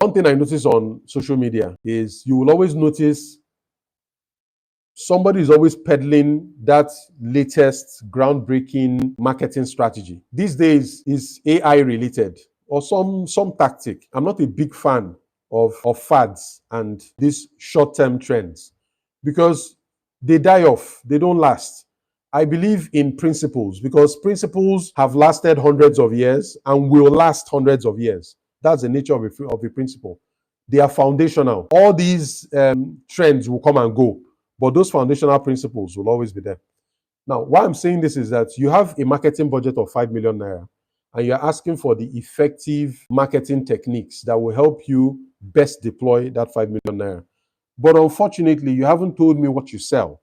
One thing I notice on social media is you will always notice somebody is always peddling that latest groundbreaking marketing strategy. These days is AI related or some tactic. I'm not a big fan of fads and these short-term trends because they die off, they don't last. I believe in principles because principles have lasted hundreds of years and will last hundreds of years. That's the nature of a principle. They are foundational. All these trends will come and go, but those foundational principles will always be there. Now, why I'm saying this is that you have a marketing budget of 5 million naira and you're asking for the effective marketing techniques that will help you best deploy that 5 million naira. But unfortunately, you haven't told me what you sell.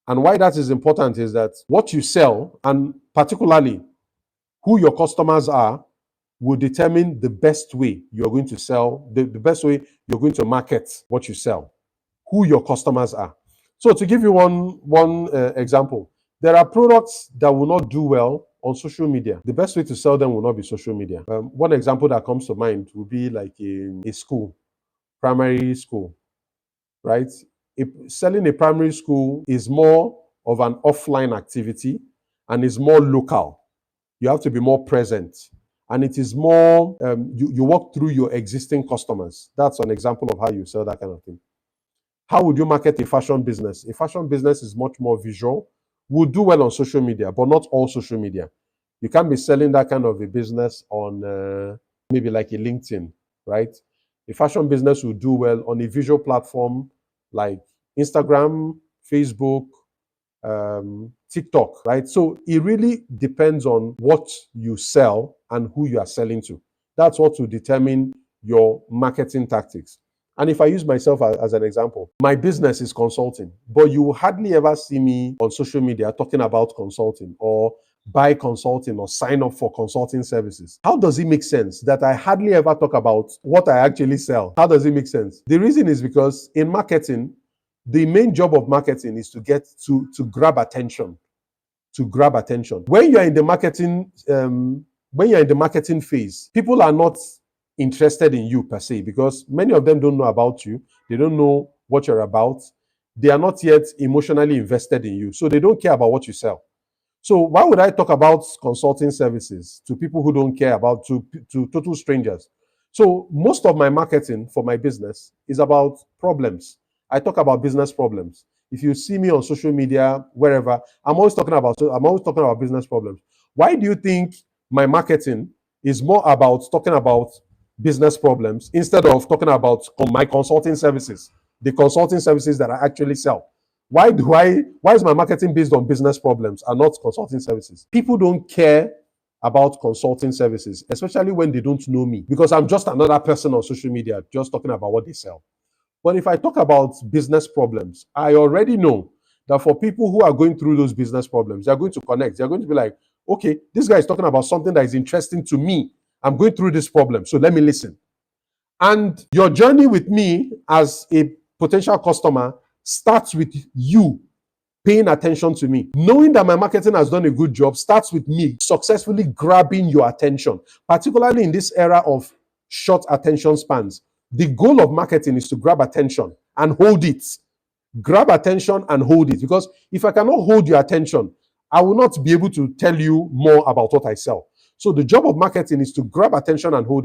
And why that is important is that what you sell, and particularly who your customers are, will determine the best way you're going to sell, the best way you're going to market what you sell, who your customers are. So to give you one example, there are products that will not do well on social media. The best way to sell them will not be social media. One example that comes to mind would be like in a school, primary school, right? Selling a primary school is more of an offline activity and is more local. You have to be more present. And it is more, you walk through your existing customers. That's an example of how you sell that kind of thing. How would you market a fashion business? A fashion business is much more visual, will do well on social media, but not all social media. You can't be selling that kind of a business on maybe like a LinkedIn, right? A fashion business will do well on a visual platform like Instagram, Facebook, TikTok, right? So it really depends on what you sell and who you are selling to. That's what will determine your marketing tactics. And if I use myself as an example, my business is consulting, but you will hardly ever see me on social media talking about consulting or buy consulting or sign up for consulting services. How does it make sense that I hardly ever talk about what I actually sell? How does it make sense? The reason is because in marketing, the main job of marketing is to get to grab attention. To grab attention. When you're in the marketing phase, people are not interested in you per se because many of them don't know about you. They don't know what you're about. They are not yet emotionally invested in you. So they don't care about what you sell. So why would I talk about consulting services to people who don't care about, to total strangers? So most of my marketing for my business is about problems. I talk about business problems. If you see me on social media, wherever, I'm always talking about business problems. Why do you think my marketing is more about talking about business problems instead of talking about my consulting services, the consulting services that I actually sell? Why is my marketing based on business problems and not consulting services? People don't care about consulting services, especially when they don't know me, because I'm just another person on social media just talking about what they sell. But if I talk about business problems, I already know that for people who are going through those business problems, they're going to connect. They're going to be like, okay, this guy is talking about something that is interesting to me. I'm going through this problem, so let me listen. And your journey with me as a potential customer starts with you paying attention to me. Knowing that my marketing has done a good job starts with me successfully grabbing your attention, particularly in this era of short attention spans. The goal of marketing is to grab attention and hold it. Grab attention and hold it. Because if I cannot hold your attention, I will not be able to tell you more about what I sell. So the job of marketing is to grab attention and hold it.